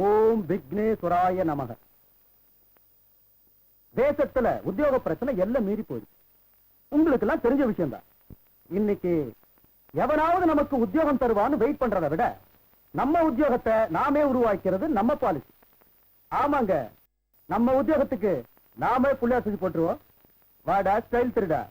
ஓம் விக்னேஸ்வராய நமக. தேசத்துல உத்தியோக பிரச்சனை எல்லாம் மீறி போயிடுச்சு. உங்களுக்கு எல்லாம் தெரிஞ்ச விஷயம் தான். இன்னைக்கு எவனாவது நமக்கு உத்தியோகம் தருவான்னு வெயிட் பண்றதை விட நம்ம உத்தியோகத்தை நாமே உருவாக்கிறது நம்ம பாலிசி. ஆமாங்க, நம்ம உத்தியோகத்துக்கு நாமே புள்ளியா செஞ்சு போட்டுருவோம். வாடா ஸ்டைல் திருடா.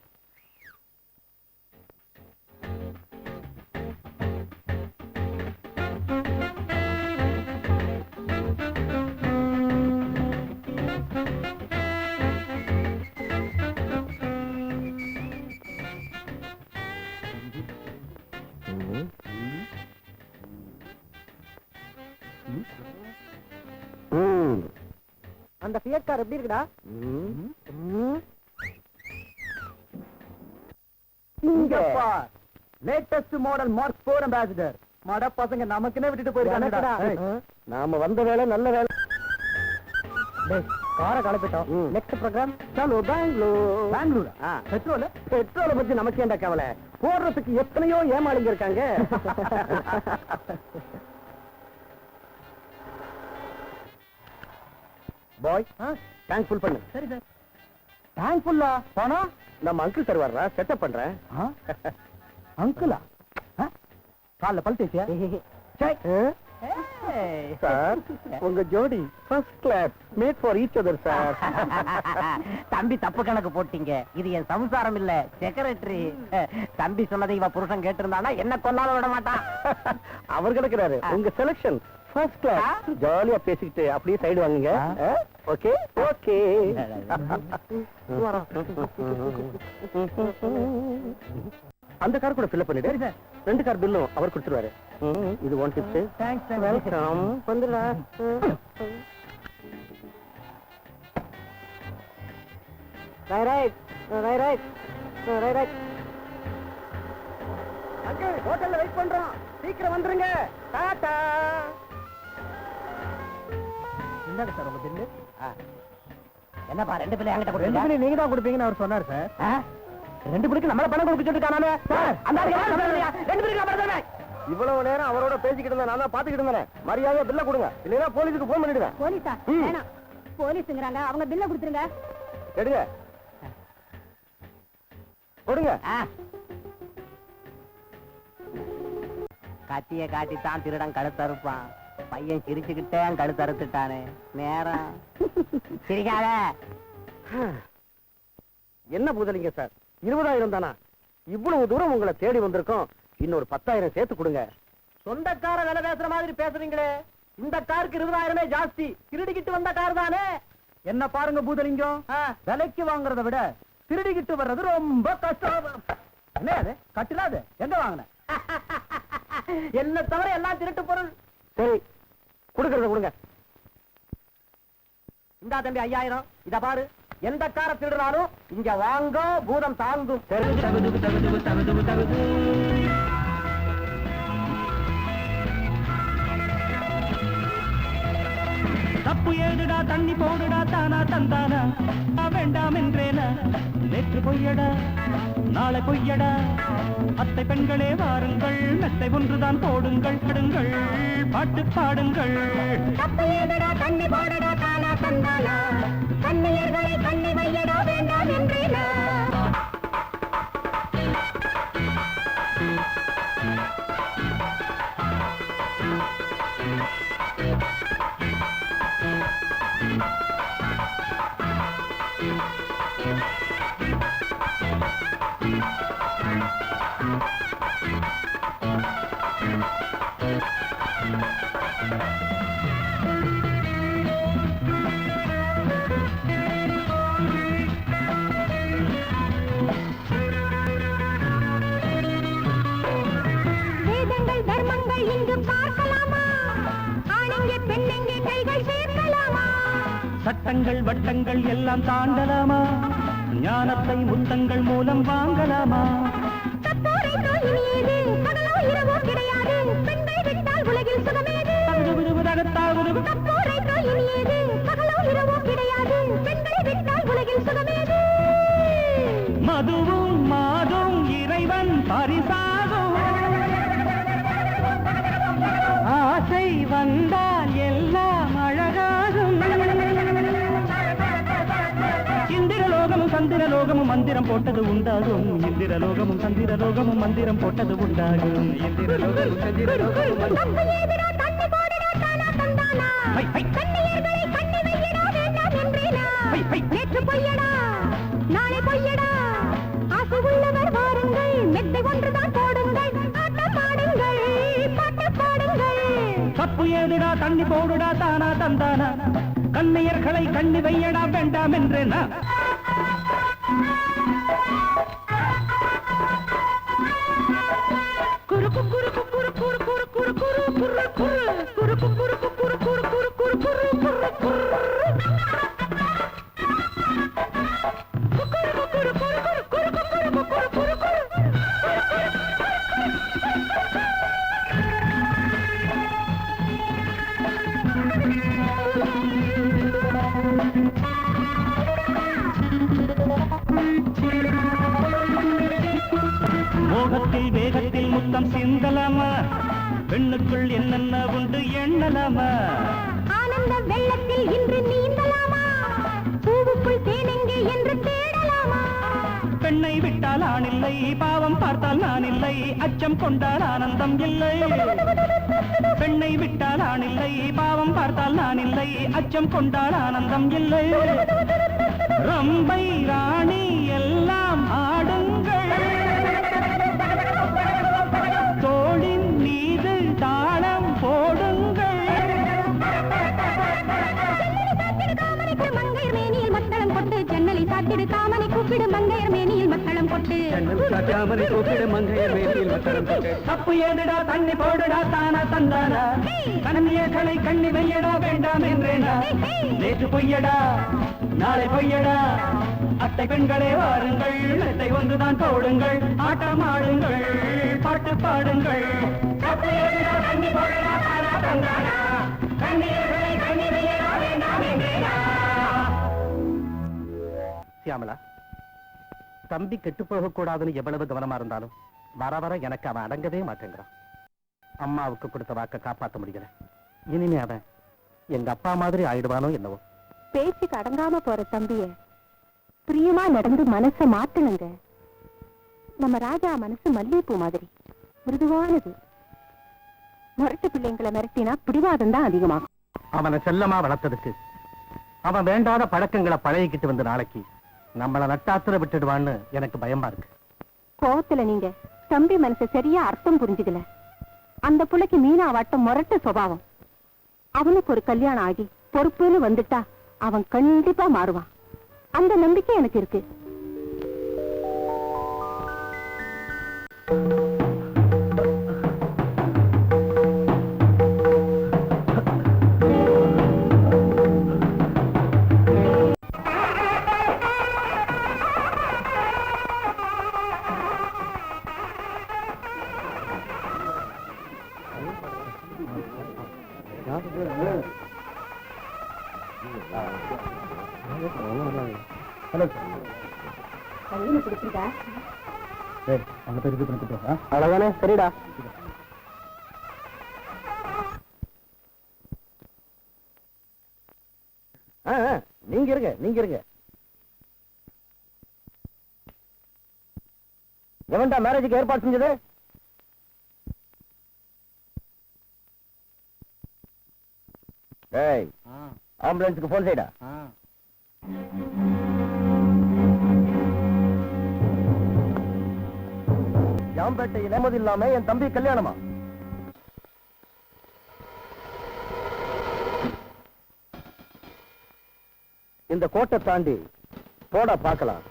அந்த ஃபியட் கார் எப்படி இருக்குடா? இங்க பார், லேட்டஸ்ட் மாடல் மார்க் 4 அம்பாசிடர். மட பசங்க நமக்குனே விட்டுட்டு போயிருக்காங்க. நாம வந்த வேலை நல்ல வேலை. காரை கலப்பிட்டோம். நெக்ஸ்ட் ப்ரோகிராம் சலோ பெங்களூர். பெங்களூரா? பெட்ரோலை பத்தி நமக்கு ஏன்டா கவலை? போடுறதுக்கு எத்தனையோ ஏமாளிங்க இருக்காங்க. பாய், டேங்க் ஃபுல் பண்ணு. சரி சார். டேங்க் ஃபுல்லா? பணம் நம்ம அங்கிள் தருவாரா? செட்டப் பண்றேன். அங்கிளா? கால்ல பல் தேய்ச்சியா? சார், உங்க ஜோடி first class, made for each other sir. தம்பி தப்பு கணக்கு போட்டீங்க. இது என் சம்சாரம் இல்ல, செக்ரட்டரி. தம்பி சொன்னதை இவ புருஷன் கேட்டிருந்தானா என்ன கொல்லாம விட மாட்டான். அவர் கிடக்குறாரு. உங்க செலக்ஷன் ஃபர்ஸ்ட் கிளாஸ். ஜாலியா பேசிக்கிட்டு அப்படியே சைடு வாங்குங்க. Okay okay. அந்த கார் கூட ஃபில் பண்ணிடு. 2 கார் பில்லும் அவர் கொடுத்துருவாரு. இது 1 டிப்ஸ். தேங்க்ஸ். வெல்கம். வந்துடா. ரைட் அங்கிள், ஹோட்டல்ல வெயிட் பண்றோம். சீக்கிரம் வந்துருங்க. டாடா. என்னங்க சார் உங்க பில்லு? என்னப்பா 2 பிள்ளை என்கிட்ட 2 கொடுத்தீங்க? பில்லு நீங்க தான் கொடுப்பீங்கன்னு அவர் சொன்னார் சார். 2 பிள்ளைக்கு நம்மள பணம் கொடுக்க சொல்லிருக்கானே சார். அந்த ஆளு யாரு சொல்லலையா? 2 பிள்ளைக்கு நான் பணம் தரேன். இவ்வளவு நேரம் அவரோட பேசிக்கிட்டு இருந்தேன். நான் தான் பாத்துக்கிட்டு இருந்தேன். மரியாதையா பில்ல கொடுங்க, இல்லைன்னா போலீஸுக்கு போன் பண்ணிடுவேன். போலீஸா? வேணாம், போலீஸ்ங்கறாங்க. அவங்க பில்ல கொடுத்துருங்க. எடுங்க, கொடுங்க. கத்திய காட்டித்தான் திருடன் கழுத்தறுப்பான். பையன் சிரிச்சுக்கிட்டே கழுத்தறுத்துட்டானே. நேரம் சிரிக்காத. என்ன புதலிங்க சார், 20,000 தானா? இவ்வளவு தூரம் உங்களை தேடி வந்திருக்கோம். இன்னொரு 10,000 சேர்த்து கொடுங்க. சொந்தக்கார வேலை பேசுற மாதிரி பேசுறீங்களே. இந்த காருக்கு 20,000 ஜாஸ்தி. திருடிக்கிட்டு வந்த கார் தானே. என்ன பாருங்க பூதலிங்கம், விலைக்கு வாங்குறத விட திருடிக்கிட்டு வர்றது ரொம்ப கஷ்டம். என்ன அது கட்டிலாது? எங்க வாங்கின? என்ன தவிர எல்லாம் திருட்டு பொருள். சரி, கொடுக்கறத கொடுங்க. இந்தா தம்பி 5,000. இத பாரு, எந்த கார திருடுறாலும் இங்க வாங்க, பூதம் தாங்கும். தப்பு ஏடுடா, தண்ணி போடுடா, தானா தந்தானா வேண்டாம் என்றேனா. நேற்று பொய்யடா, நாளை பொய்யடா. அத்தை பெண்களே வாருங்கள், மெத்தை ஒன்றுதான் போடுங்கள். படுங்கள், பாட்டு பாடுங்கள். தப்பு ஏதுடா, தண்ணி போடுடா, தானா தந்தானா. கண்ணியர்களை கண்ணி வையடா, வேண்டாம் என்றேனா. வேதங்கள் தர்மங்கள் இங்கு பார்க்கலாமா? கைகள் சேர்க்கலாமா சட்டங்கள் வட்டங்கள் எல்லாம் தாண்டலாமா ஞானத்தை முத்தங்கள் மூலம் வாங்கலாமா கத்தோரை தோல் இனியேது பகலோ இரவோ கிடையாது பெண்களை விட்டால் உலகில் சுகமேது கத்தோரை தோல் இனியேது பகலோ இரவோ கிடையாது பெண்களை விட்டால் உலகில் சுகமேது மதுவும் மாதும் இறைவன் பரிசாகும் ஆசை வந்தால் எல்லாம் அழகாகும் இந்திரலோகமும் சந்திரலோகமும் மந்திரம் போட்டது உண்டாகும் இந்திரலோகமும் சந்திரலோகமும் மந்திரம் போட்டது உண்டாகும் இந்திரலோகமும் சந்திரலோகமும் தப்பு ஏதுடா தண்ணி போடுடா தானா தந்தானா கண்ணியர்களை கண்ணி வையடா வேண்டாம் என்றேனா நேற்று பொய்யடா நாளை பொய்யடா ஆசை உள்ளவர் வாருங்கள் மெத்தை ஒன்றுதான் போடுங்கள் ஆட்டம் பாடுங்கள் பாட்டு பாடுங்கள் தப்பு ஏதுடா தண்ணி போடுடா தானா தந்தானா கண்ணியர்களை கண்ணி வையடா வேண்டாம் என்றேனா குறுக்கு குறுக்கு குறு குறு குறு குறு குறு குறு குறு குறுக்கு குறுக்கு குறு குறு குறு குறு குறு குறு குறு மோகத்தில் வேகத்தில் முத்தம் சிந்தலாமா பெண்ணுக்குள் என்னென்ன உண்டு எண்ணலாமா ஆனந்த வெள்ளத்தில் இன்று நீந்தலாமா பூவுக்குள் தேனெங்கே என்று தேடலாமா பெண்ணை விட்டால் ஆணில்லை பாவம் பார்த்தால் நான் இல்லை அச்சம் கொண்டால் ஆனந்தம் இல்லை பெண்ணை விட்டால் ஆணில்லை பாவம் பார்த்தால் நான் இல்லை அச்சம் கொண்டால் ஆனந்தம் இல்லை ரம்பை ராணி எல்லாம் ஆடுங்கள் தோளின் மீது தாளம் போடுங்கள் மங்கையர் மேனியில் மத்தளம் கொட்டு ஜன்னலை சாத்திடு காமனை கூப்பிடு மங்கையர் மேனியில் மத்தளம் கொட்டு தப்பு ஏதுடா தண்ணி போடுடா தானா தந்தானா கண்ணியர்களை கண்ணி வையடா வேண்டாம் என்றேனா நேற்று பொய்யடா நாளை பொய்யடா அத்தை பெண்களே வாருங்கள் மெத்தை ஒன்றுதான் போடுங்கள் ஆட்டம் ஆடுங்கள் பாட்டு பாடுங்கள் தப்பு ஏதுடா தண்ணி போடுடா தானா தந்தானா கண்ணியர்களை கண்ணி வையடா வேண்டாம் என்றேனா சியாமலா தம்பி கெட்டு போக கூடாதுன்னு எவ்வளவு கவனமா இருந்தாலும் வர வர எனக்கு அவன் அடங்கவே மாட்டேங்கிறான் அம்மாவுக்கு கொடுத்த வாக்க காப்பாற்ற முடியல இனிமே அவன் எங்க அப்பா மாதிரி ஆயிடுவானோ என்னவோ பேச்சுக்கு அடங்காம போற தம்பிய பிரியமா நடந்து மனச மாத்தணுங்க நம்ம ராஜா மனசு மல்லிகைப்பூ மாதிரி மிருதுவானது முரட்டு பிள்ளைங்களை மிரட்டினா பிடிவாதம் தான் அதிகமாகும் அவனை செல்லமா வளர்த்ததுக்கு அவன் வேண்டாத பழக்கங்களை பழகிக்கிட்டு வந்து நாளைக்கு நம்மள நட்டாத்துல விட்டுடுவான்னு எனக்கு பயமா இருக்கு கோவத்துல நீங்க தம்பி மனசு சரியா அர்த்தம் புரிஞ்சுக்கல அந்த புள்ளைக்கு மீனாவாட்டம் முரட்டு சுபாவம் அவனுக்கு ஒரு கல்யாணம் ஆகி பொறுப்புன்னு வந்துட்டா அவன் கண்டிப்பா மாறுவான் அந்த நம்பிக்கை எனக்கு இருக்கு ஹலோ பிடிச்சிருக்கா அங்க போய் இது பண்ணிட்டு போ. அழகானே சரிடா நீங்க இருங்க எவன்டா மேரேஜுக்கு ஏற்பாடு செஞ்சது ஏய் ஆம்புலன்ஸுக்கு போன் செய்டா யாம்பேட்டையில் நிம்மதி இல்லாம என் தம்பி கல்யாணமா இந்த கோட்டை தாண்டி போடா பார்க்கலாம்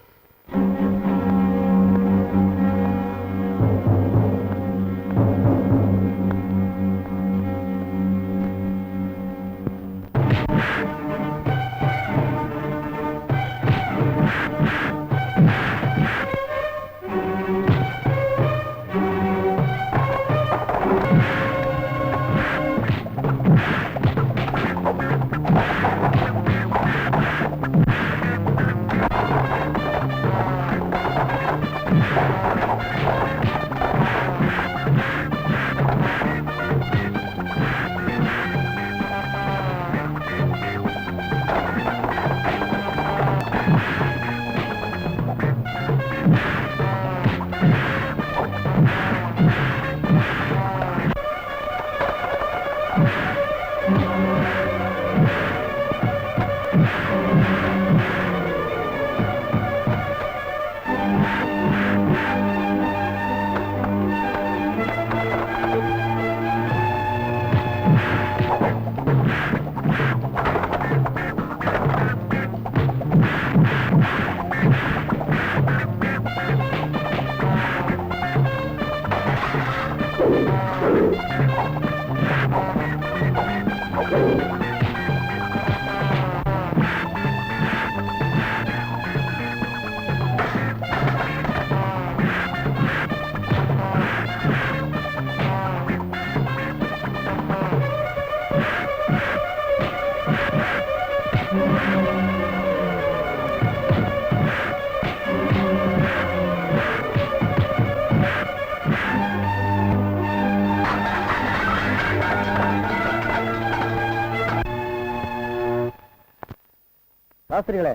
சாஸ்திரிகளே,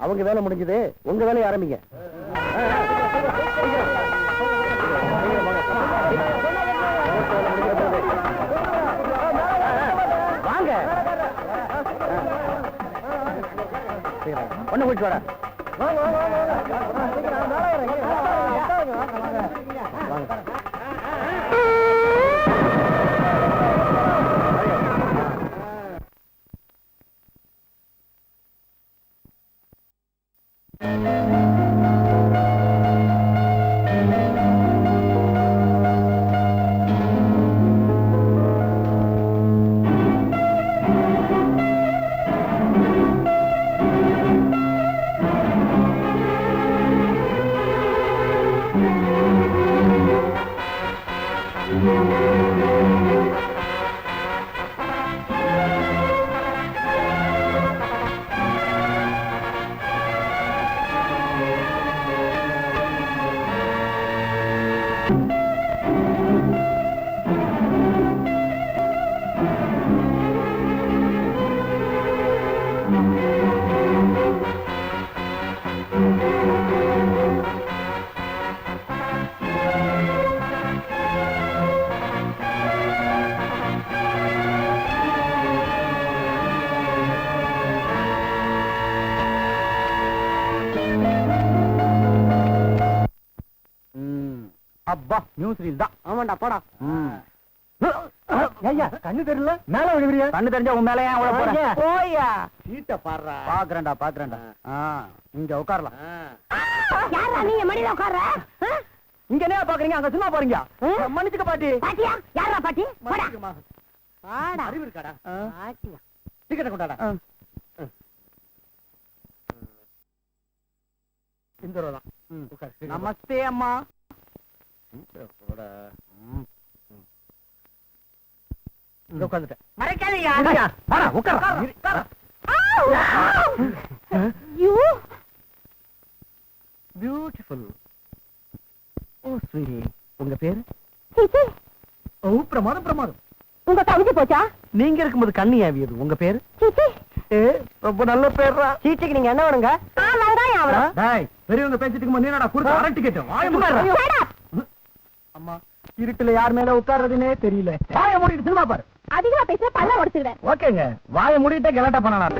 அவங்க வேலை முடிஞ்சது, உங்க வேலையை ஆரம்பிங்க. வாங்க, ஒண்ணு போயிட்டு வாடா. அப்பா, நியூஸ் ரீல் தான். ஆமாண்டா, போடா. ஐயா, கண்ணு தெரியல, மேல விழுவியா? கண்ணு தெரிஞ்சா உன் மேல ஏன் அவ்வளவு போறேன்? போயா, சீட்டை பாடுறா. பாக்குறேன்டா. இங்க உட்காரலாம். யாரா நீங்க மடியில உட்கார்ற? இங்க என்ன பாக்குறீங்க? அங்க சும்மா போறீங்க. மன்னிச்சுக்க பாட்டி. பாட்டியா? யாரா பாட்டி? போடா. பாடா. அறிவு இருக்காடா? பாட்டியா. டிக்கெட் கொண்டாடா. இந்த ரோல. நமஸ்தே அம்மா. பியூட்டிஃபுல். ஓ ஸ்வீட்டி, உங்க பேரு? ஓ, பிரமாதம். உங்க கவிதை போச்சா? நீங்க இருக்கும்போது கண்ணி ஆவியது. உங்க பேரு? ரொம்ப நல்ல பேர்ரா. சீட்டுக்கு நீங்க என்ன வேணுங்க? டேய், பெரியவங்க பேசிட்டு இருக்கும்போது நீ என்னடா குறுக்க அரை டிக்கெட்? வாய மூடுடா. அம்மா, இருட்டுல யார் மேல உட்கார்றதுனே தெரியல. வாய மூடிட்டு சினிமா பாரு. அதிகமா பேச பல்ல உடைச்சிடுவேன். ஓகேங்க, வாய மூடிட்டே கலாட்டா பண்ணலாம்.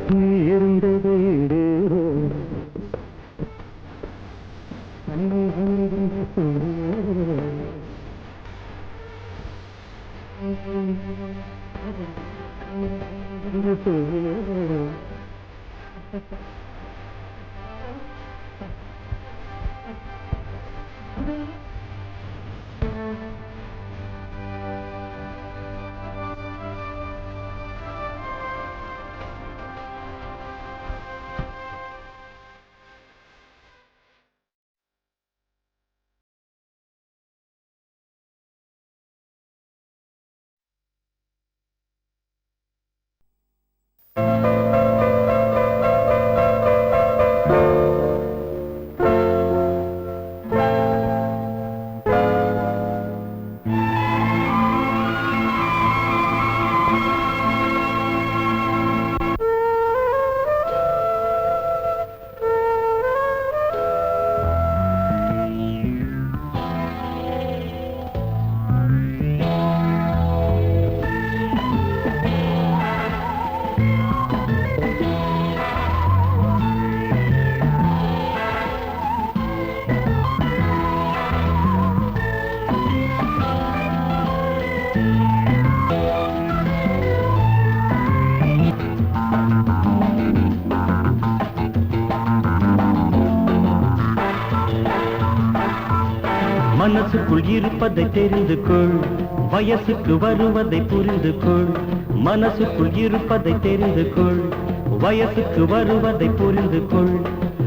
மனசுக்குள் இருப்பதை தெரிந்து கொள், வயசுக்கு வருவதை புரிந்து கொள். மனசுக்குள் இருப்பதை தெரிந்து கொள், வயசுக்கு வருவதை புரிந்து கொள்.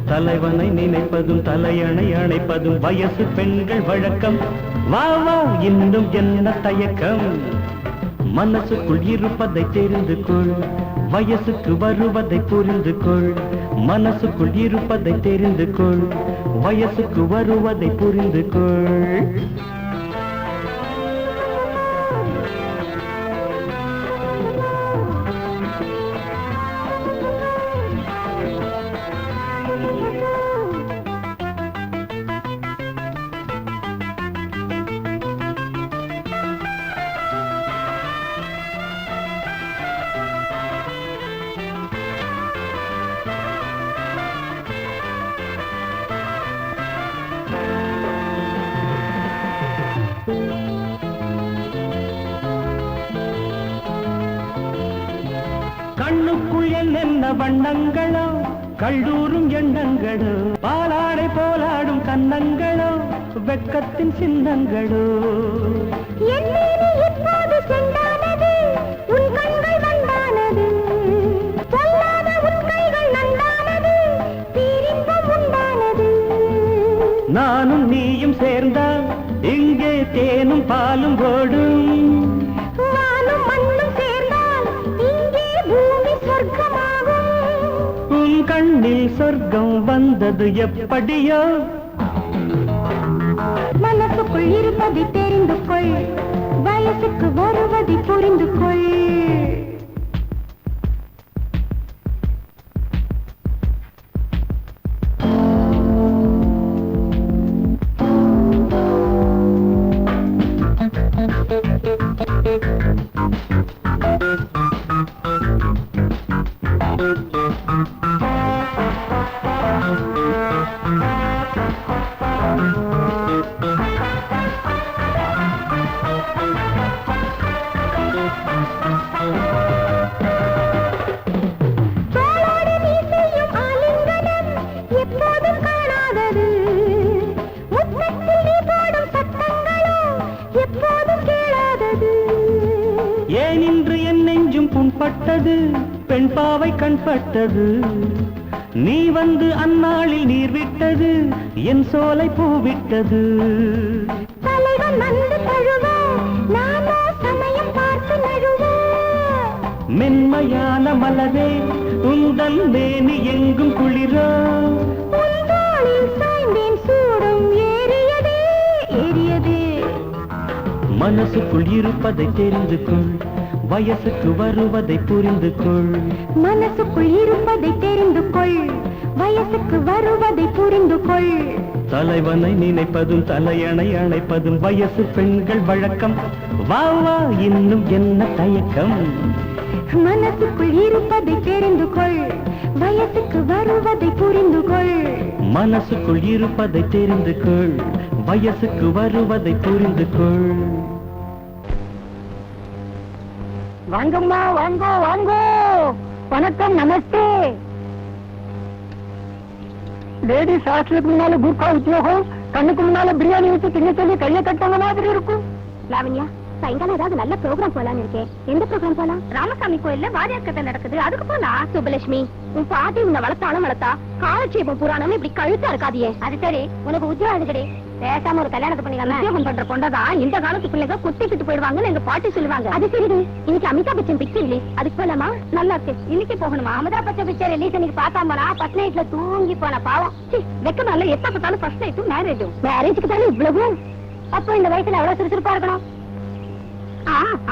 தலைவனை நினைப்பதும் தலையணை அணைப்பதும் வயசு பெண்கள் வழக்கம். வா வா இன்னும் என்ன தயக்கம்? மனசுக்குள் இருப்பதை தெரிந்து கொள், வயசுக்கு வருவதை புரிந்து கொள். மனசுக்குள் இருப்பதை தெரிந்து கொள், வயசுக்கு வருவதை புரிந்து கொள். கண்ணுக்குள் என்னென்ன வண்ணங்களோ, கல்லூரும் எண்ணங்களோ, பாலாடை போலாடும் கன்னங்களோ, வெட்கத்தின் சின்னங்களோ. எப்போது சென்றானது உன் கண்கள் வந்தானது, சொல்லாத உன் கைகள் நந்தானது, பேரின்பம் உண்டானது. நானும் நீயும் சேர்ந்தால் இங்கே தேனும் பாலும் ஓடும். வானும் மண்ணும் சேர்ந்தால் இங்கே பூமி சொர்க்கமாகும். உன் கண்ணில் சொர்க்கம் வந்தது எப்படியோ? மனசுக்குள் இருப்பதை தெரிந்து கொள், வயசுக்கு வருவதை புரிந்து கொள். ஏன் இன்று என் நெஞ்சும் புண்பட்டது, பெண் பாவை கண்பட்டது. நீ வந்து அந்நாளில் நீர் விட்டது, என் சோலை பூவிட்டது. தலைவன் வந்து தழுவ, நானோ சமயம் பார்த்து நழுவ. மென்மையான மலரே உந்தன் மேனி எங்கும் குளிரோ. உன் தோளில் சாய்ந்தேன், சூடும் ஏறியதே ஏறியதே. மனசுக்குள் இருப்பதை தெரிந்து கொள், வயசுக்கு வருவதை புரிந்து கொள். மனசுக்குள் இருப்பதை தெரிந்து கொள், வயசுக்கு வருவதை புரிந்து கொள். தலைவனை நினைப்பதும் தலையணை அணைப்பதும் வயசு பெண்கள் வழக்கம். வா வா இன்னும் என்ன தயக்கம்? மனசுக்குள் இருப்பதை தெரிந்து கொள், வயசுக்கு வருவதை புரிந்து கொள். மனசுக்குள் இருப்பதை தெரிந்து கொள், வயசுக்கு வருவதை புரிந்து கொள். வாங்கம்மா, வாங்கோ வாங்கோ. வணக்கம், நமஸ்தே. லேடிஸ் ஹாஸ்டலுக்கு முன்னால குர்கா உத்தியோகம், கண்ணுக்கு முன்னால பிரியாணி வச்சு திங்க சொல்லி கையை கட்டவங்க மாதிரி இருக்கும். லாவண்யா, சாயங்காலம் ஏதாவது நல்ல ப்ரோக்ராம் போலான்னு இருக்கேன். எந்த ப்ரோக்ராம் போலாம்? ராமசாமி கோயில்ல வாரியார் கதை நடக்குது, அதுக்கு போலாம். சுபலட்சுமி, உன் பாட்டி உன்னை வளர்த்தாலும் வளர்த்தா காலட்சேபம் புராணம் இப்படி கழுத்தா இருக்காதியே. அது சரி, உனக்கு உத்தியோகம் கிடையாது, பேசாம ஒரு கல்யாணத்தை பண்ணிக்கலாம். உத்தியோகம் பண்ற பொண்ணதான் இந்த காலத்து பிள்ளைங்க குத்திக்கிட்டு போயிடுவாங்கன்னு எங்க பாட்டி சொல்லுவாங்க. அது சரி, இன்னைக்கு அமிதாப் பச்சன் பிக்சர் ரிலீஸ், அதுக்கு போலாமா? நல்லா இருக்கு. இன்னைக்கு போகணுமா? அமிதாப் பச்சன் பிக்சர் ரிலீஸ் இன்னைக்கு பார்த்தாமனா ஃபர்ஸ்ட் நைட்ல தூங்கி போன பாவம். வெக்க நல்ல எப்ப பார்த்தாலும் ஃபர்ஸ்ட் நைட்டும் மேரேஜுக்கு தானே இவ்வளவு. அப்போ இந்த வயசுல எவ்வளவு சுறுசுறுப்பா இருக்கணும்.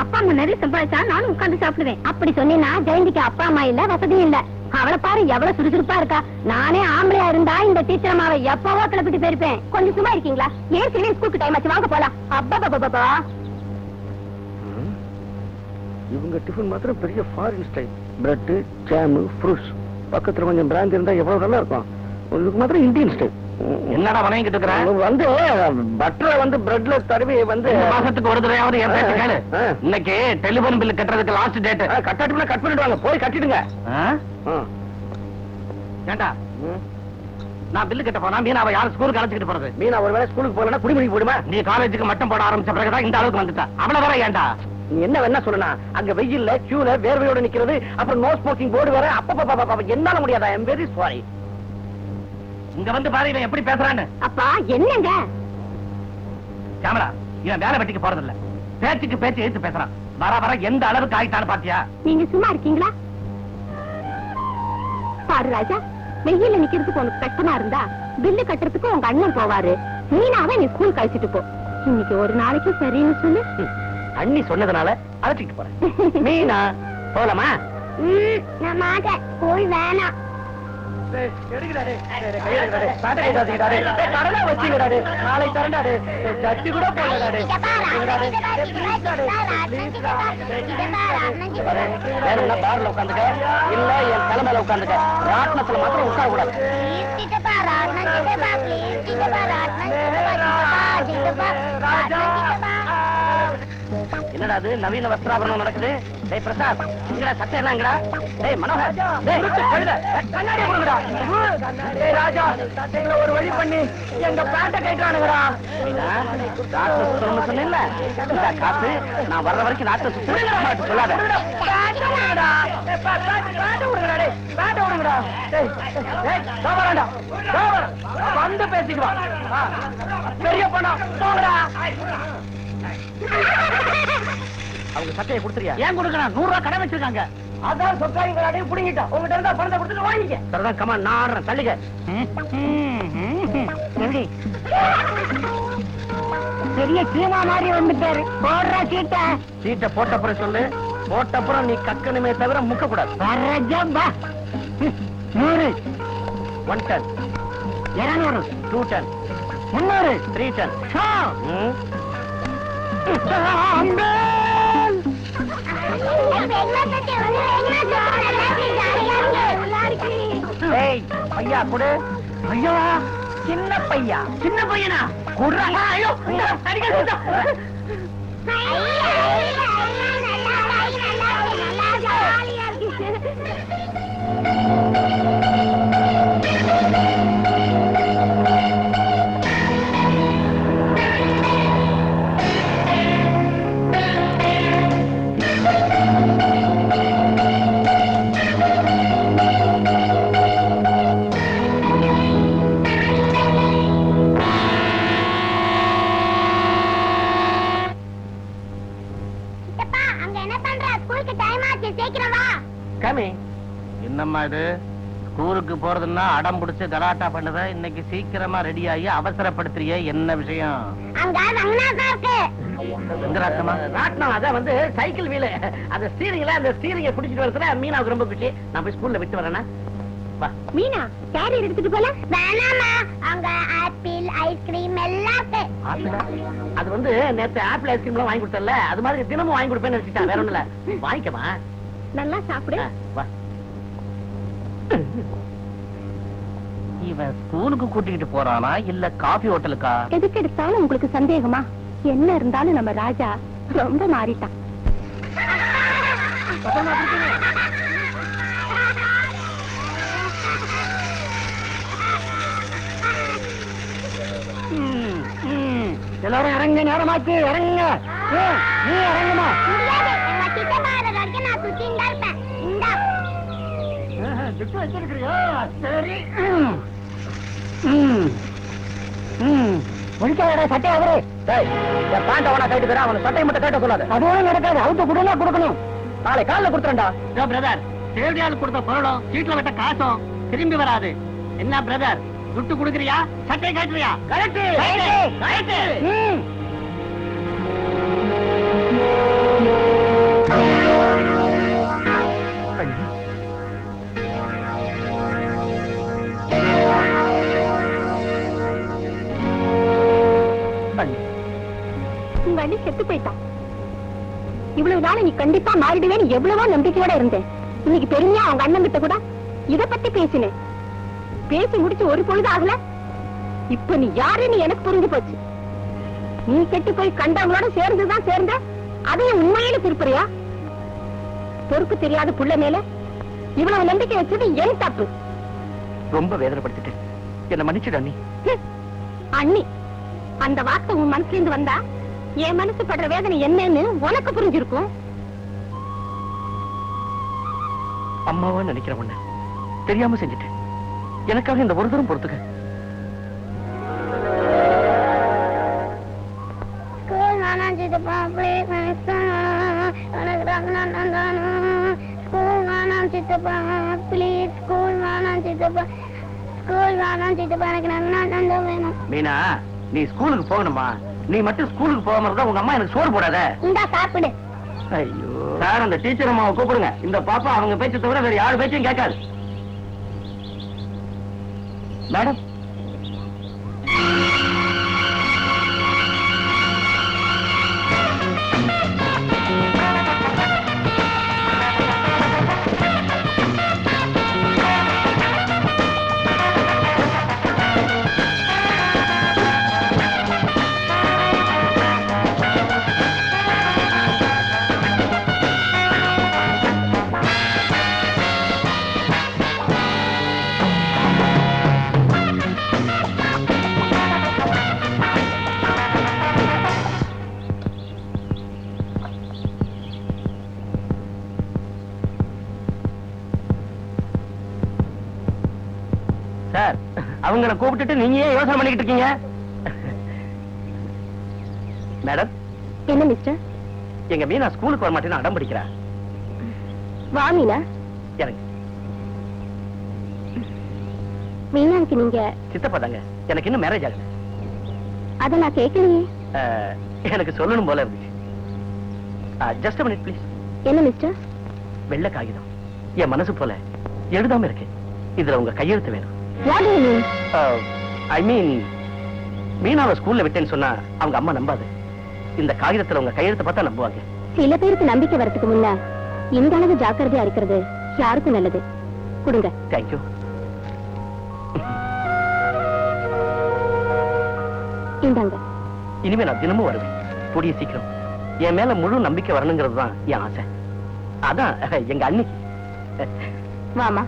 அப்பா அம்மா நிறைய சம்பாதிச்சா நானும் உட்கார்ந்து சாப்பிடுவேன். அப்படி சொன்னீங்கன்னா ஜெயந்திக்கு அப்பா அம்மா இல்ல, வசதியும் இல்ல. அவளை பாரு எவ்வளவு சுறுசுறுப்பா இருக்கா. நானே ஆம்பளையா இருந்தா இந்த டீச்சர் அம்மாவை எப்பவோ கிளப்பிட்டு போயிருப்பேன். கொஞ்சம் சும்மா இருக்கீங்களா? ஏற்கனவே ஸ்கூலுக்கு டைம் ஆச்சு, வாங்க போலாம். அப்பா இவங்க டிஃபன் மாத்திரம் பெரிய foreign style. Bread, jam, fruits, பக்கத்துல கொஞ்சம் பிராந்தி இருந்தா எவ்வளவு நல்லா இருக்கும். இதுக்கு மாத்திரம் இந்தியன் ஸ்டைல். என்னடா வணங்கிட்டு இருக்கிற? வந்து பட்டரை வந்து பிரெட்ல தடவி வந்து மாசத்துக்கு ஒரு தடவையாவது என் பேச்சு கேளு. இன்னைக்கு டெலிபோன் பில் கட்டுறதுக்கு லாஸ்ட் டேட். கட்டாட்டினா கட் பண்ணிடுவாங்க, போய் கட்டிடுங்க. ஏண்டா நான் பில்லு கட்ட போனா மீனாவை யாரும் ஸ்கூலுக்கு அழைச்சிட்டு போறது? மீனா ஒருவேளை ஸ்கூலுக்கு போகலன்னா குடிமணிக்கு போயிடுமா? நீ காலேஜுக்கு மட்டம் போட ஆரம்பிச்ச பிறகுதான் இந்த அளவுக்கு வந்துட்டா. அவளை வர ஏன்டா? நீ என்ன வேணா சொல்லனா, அங்க வெயில்ல கியூல வேர்வையோட நிக்கிறது, அப்புறம் நோ ஸ்மோக்கிங் போர்டு வேற. அப்ப என்னால முடியாதா? ஐ அம் வெரி சாரி. இங்க வந்து பாரு இவன் எப்படி பேசுறான்னு. அப்பா என்னங்க? கேமரா, இவன் வேலை வெட்டிக்கு போறதில்ல, பேச்சுக்கு பேச்சு எடுத்து பேசுறான். வர வர எந்த அளவுக்கு ஆயிட்டான்னு பாத்தியா? நீங்க சும்மா இருக்கீங்களா? பாரு ராஜா, வெயில்ல நிக்கிறதுக்கு உனக்கு கஷ்டமா இருந்தா பில்லு கட்டுறதுக்கு உங்க அண்ணன் போவாரு. மீனாவை நீ ஸ்கூல் கழிச்சிட்டு போ. இன்னைக்கு ஒரு நாளைக்கு சரின்னு சொல்லு. அண்ணி சொன்னதுனால அழைச்சிட்டு போறேன். மீனா போலாமா? நான் மாட்டேன், ஸ்கூல் வேணாம். நாளை தரண்டாடு சட்டி கூட போடாடு. பார்ல உட்காந்துக்க, இல்ல என் தலைமையில உட்காந்துக்க. ராட்னத்துல மாத்திரம் உட்கார கூடாது. என்னடா அது நவீன வஸ்திராபரணம் நடக்குது? டேய் பிரசாத், இங்கடா சட்டை என்னாங்கடா? டேய் மனோகர், டேய் கழுத, கண்ணாடி கொடுங்கடா. டேய் ராஜா, எங்களை ஒரு வழி பண்ணி எங்க பேண்ட கேட்கறானுங்கடா. நாட்டை சுத்தணும்னு சொன்னேன்ல, இந்த காசு நான் வர்ற வரைக்கும் நாட்டை சுத்தணும் சொல்லாத. வந்து பேசிக்குவான். பெரிய பணம் போங்கடா. அவங்க சட்டையை கொடுத்துறியா? ஏன் கொடுக்கணும்? 100 ரூபாய் கடை வச்சிருக்காங்க. அதான் சொக்காரிங்களாடையும் புடிங்கிட்டோம். உங்ககிட்ட இருந்தா பணத்தை கொடுத்துட்டு வாங்கிக்க. சரிதான், கமான், நான் ஆடுறேன், தள்ளிக்க. பெரிய சீனா மாதிரி வந்துட்டாரு. போடுற சீட்டை. சீட்டை போட்டப்புறம் சொல்லு. போட்டப்புறம் நீ கக்கணுமே தவிர முக்க கூடாது. 100, 1 டன், 200, 2 டன், 300, 3 டன். ஐயா கொடு. ஐயா சின்ன பையா. சின்ன பையனா? குடுறாங்க. ஐயோ என்னம்மா இது? ஸ்கூலுக்கு போறதுன்னா அடம் பிடிச்சு கலாட்டா பண்ணுத. இன்னைக்கு சீக்கிரமா ரெடி ஆகி அவசரப்படுத்துறியே, என்ன விஷயம்? ராட்னம் அதான் வந்து சைக்கிள் வீலு. அந்த ஸ்டீரிங்ல அந்த ஸ்டீரிங்க பிடிச்சிட்டு வரதுல மீனாவுக்கு ரொம்ப குச்சி. நான் போய் ஸ்கூல்ல விட்டு வரேன்னா. மீனா கேரியர் எடுத்துட்டு போல. வேணாமா, அங்க ஆப்பிள் ஐஸ்கிரீம் எல்லாம் இருக்கு. அது வந்து நேத்து ஆப்பிள் ஐஸ்கிரீம் எல்லாம் வாங்கி கொடுத்தல, அது மாதிரி தினமும் வாங்கி கொடுப்பேன்னு நினைச்சிட்டேன். வேற ஒண்ணுல, வாங்கிக்கமா. நல்லா சாப்பிடு. வா. இவன் ஸ்கூலுக்கு கூட்டிட்டு போறானா இல்ல காபி ஹோட்டலுக்கா? எதுக்கு எடுத்தாலும் உங்களுக்கு சந்தேகமா? என்ன இருந்தாலும் நம்ம ராஜா ரொம்ப மாறிட்டான். எல்லாரும் இறங்க, நேரமாச்சு, இறங்க. நீ இறங்குமா? சரி. முடிக்காத சட்டை அவரு. பேண்ட் அவனா கைட்டு தர, அவன் சட்டையை மட்டும் கேட்ட சொல்லாது. அதுவும் நடக்காது. அவுத்து கொடுனா கொடுக்கணும். நாளை காலைல கொடுத்துறேன்டா. பிரதர், தேவையாளு கொடுத்த பொருளும் சீட்ல விட்ட காசும் திரும்பி வராது. என்ன பிரதர், துட்டு கொடுக்கறியா சட்டை காட்டுறியா? கரெக்ட். உங்க அண்ணி செத்து போயிட்டான். இவ்வளவு நாள் நீ கண்டிப்பா மாறிடுவேன்னு எவ்வளவோ நம்பிக்கையோட இருந்தேன். இன்னைக்கு பெருமையா அவங்க அண்ணன் கிட்ட கூட இத பத்தி பேசினேன். பேசி முடிச்சு ஒரு பொழுது ஆகல. இப்ப நீ யாருன்னு எனக்கு புரிஞ்சு போச்சு. நீ கெட்டு போய் கண்டவங்களோட சேர்ந்துதான் சேர்ந்த, அதையும் உண்மையில திருப்புறியா? பொறுப்பு தெரியாத புள்ள மேல இவ்வளவு நம்பிக்கை வச்சது என் தப்பு. ரொம்ப வேதனைப்படுத்திட்டேன். என்ன மன்னிச்சுடு அண்ணி. அண்ணி, அந்த வார்த்தை உன் மனசுல இருந்து வந்தா என் மனசு படுற வேதனை என்னன்னு உனக்கு புரிஞ்சிருக்கும். அம்மாவா நினைக்கிற ஒண்ணு தெரியாம செஞ்சுட்டேன். எனக்காக இந்த ஒரு தரம் பொறுத்துக்க. ஸ்கூல் வேணாம் சித்தப்பா, ப்ளீஸ் எனக்கு ஸ்கூல் வேணாம் சித்தப்பா, ப்ளீஸ் ஸ்கூல் வேணாம் சித்தப்பா, ஸ்கூல் வேணாம் சித்தப்பா, எனக்கு நல்லா வேணும். மீனா, நீ ஸ்கூலுக்கு போகணுமா? நீ மட்டும் ஸ்கூலுக்கு போகாம இருந்தா உங்க அம்மா எனக்கு சோறு போடாத. இந்தா சாப்பிடு. ஐயோ சார், அந்த டீச்சர் அம்மாவை கூப்பிடுங்க. இந்த பாப்பா அவங்க பேச்சை தவிர வேற யாரு பேச்சையும் கேட்காது. மேடம், சார், அவங்களை கூப்பிட்டுட்டு நீங்க ஏன் யோசனை பண்ணிக்கிட்டு இருக்கீங்க? மேடம், என்ன மிஸ்டர்? எங்க மீனா ஸ்கூலுக்கு வர மாட்டேன்னு அடம் பிடிக்கிறா. வா மீனா. எனக்கு மீனாவுக்கு நீங்க சித்தப்பா தாங்க. எனக்கு இன்னும் மேரேஜ் ஆகல. அத நான் கேட்கலையே. எனக்கு சொல்லணும் போல இருந்துச்சு. Just minute please. என்ன மிஸ்டர்? வெள்ளை காகிதம் என் மனசு போல எழுதாம இருக்கு. இதுல உங்க கையெழுத்து வேணும். What do you mean? ஐ மீன், மீனாவை ஸ்கூல்ல விட்டேன்னு சொன்னா அவங்க அம்மா நம்பாது. இந்த காகிதத்துல உங்க கையெழுத்து பார்த்தா நம்புவாங்க. சில பேருக்கு நம்பிக்கை வரதுக்கு முன்ன இந்த அளவு ஜாக்கிரதையா இருக்கிறது யாருக்கும் நல்லது. கொடுங்க. தேங்க்யூ. இந்தாங்க. இனிமே நான் தினமும் வருவேன். கூடிய சீக்கிரம் என் மேல முழு நம்பிக்கை வரணுங்கிறது தான் என் ஆசை. அதான் எங்க அன்னிக்கு. வாமா.